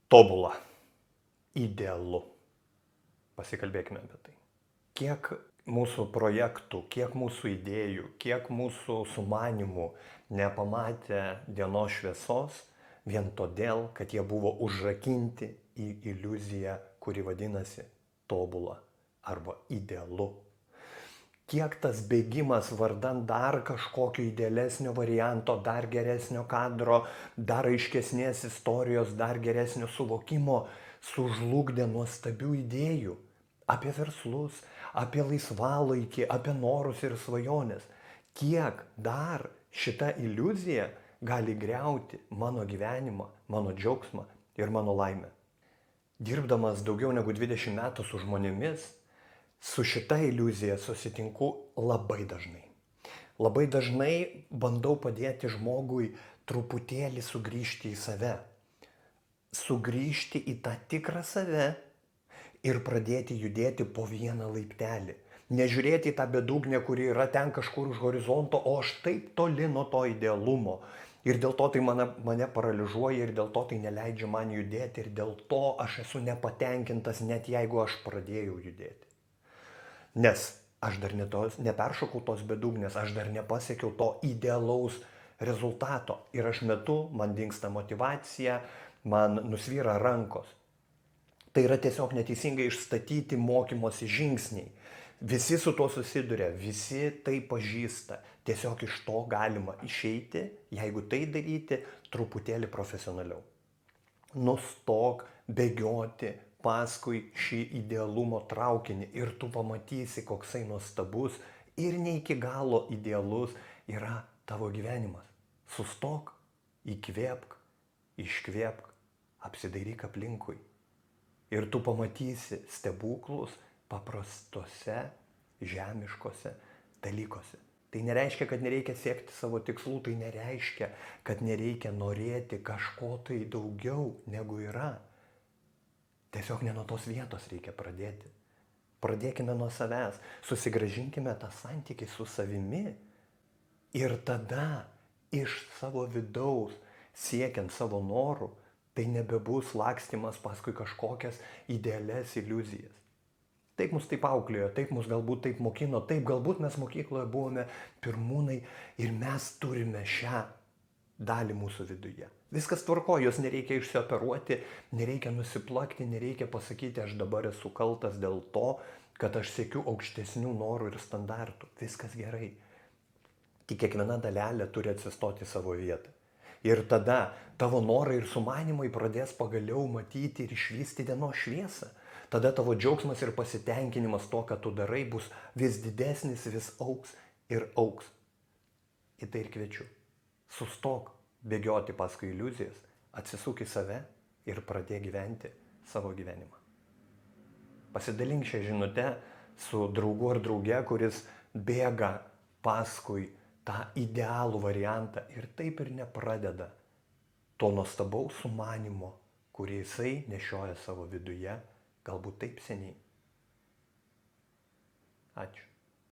Tobula, idealu. Pasikalbėkime apie tai. Kiek mūsų projektų, kiek mūsų idėjų, kiek mūsų sumanimų nepamatė dienos šviesos vien todėl, kad jie buvo užrakinti į iliuziją, kuri vadinasi tobula arba idealu. Kiek tas bėgimas vardan dar kažkokio idealesnio varianto, dar geresnio kadro, dar aiškesnės istorijos, dar geresnio suvokimo sužlugdė nuostabių idėjų apie verslus, apie laisvalaikį, apie norus ir svajonės. Kiek dar šita iliuzija gali griauti mano gyvenimą, mano džiaugsmą ir mano laimę. Dirbdamas daugiau negu 20 metų su žmonėmis, su šita iliuzija susitinku labai dažnai. Labai dažnai bandau padėti žmogui truputėlį sugrįžti į save. Sugrįžti į tą tikrą save ir pradėti judėti po vieną laiptelį. Nežiūrėti į tą bedugnę, kuri yra ten kažkur už horizonto, o aš taip toli nuo to idealumo. Ir dėl to tai mane paralyžuoja ir dėl to tai neleidžia man judėti ir dėl to aš esu nepatenkintas, net jeigu aš pradėjau judėti. Nes aš dar neperšokau tos bedugnės, aš dar nepasiekiau to idealaus rezultato. Ir aš metu, man dingsta motyvacija, man nusvyra rankos. Tai yra tiesiog neteisingai išstatyti mokymosi žingsniai. Visi su tuo susiduria, visi tai pažįsta. Tiesiog iš to galima išeiti, jeigu tai daryti truputėlį profesionaliau. Nustok bėgioti paskui šį idealumo traukinį ir tu pamatysi, koksai nuostabus ir ne iki galo idealus yra tavo gyvenimas. Sustok, įkvėpk, iškvėpk, apsidairyk aplinkui. Ir tu pamatysi stebuklus paprastose, žemiškose dalykuose. Tai nereiškia, kad nereikia siekti savo tikslų, tai nereiškia, kad nereikia norėti kažko tai daugiau negu yra. Tiesiog ne nuo tos vietos reikia pradėti. Pradėkime nuo savęs, susigrąžinkime tą santykį su savimi ir tada iš savo vidaus, siekiant savo norų, tai nebebus lakstymas paskui kažkokias idealias iliuzijas. Taip mus taip auklėjo, taip mus galbūt taip mokino, taip galbūt mes mokykloje buvome pirmūnai ir mes turime šią dalį mūsų viduje. Viskas tvarko, jos nereikia išsioperuoti, nereikia nusiplakti, nereikia pasakyti, aš dabar esu kaltas dėl to, kad aš siekiu aukštesnių norų ir standartų. Viskas gerai. Tik kiekviena dalelė turi atsistoti savo vietą. Ir tada tavo norai ir sumanimai pradės pagaliau matyti ir išvysti dienos šviesą. Tada tavo džiaugsmas ir pasitenkinimas to, ką tu darai, bus vis didesnis, vis augs ir augs. Į tai ir kviečiu. Sustok bėgioti paskui iliuzijas, atsisuk į save ir pradėk gyventi savo gyvenimą. Pasidalink šią žinutę su draugu ar drauge, kuris bėga paskui tą idealų variantą ir taip ir nepradeda to nuostabaus sumanimo, kurį jisai nešioja savo viduje, galbūt taip seniai. Ačiū.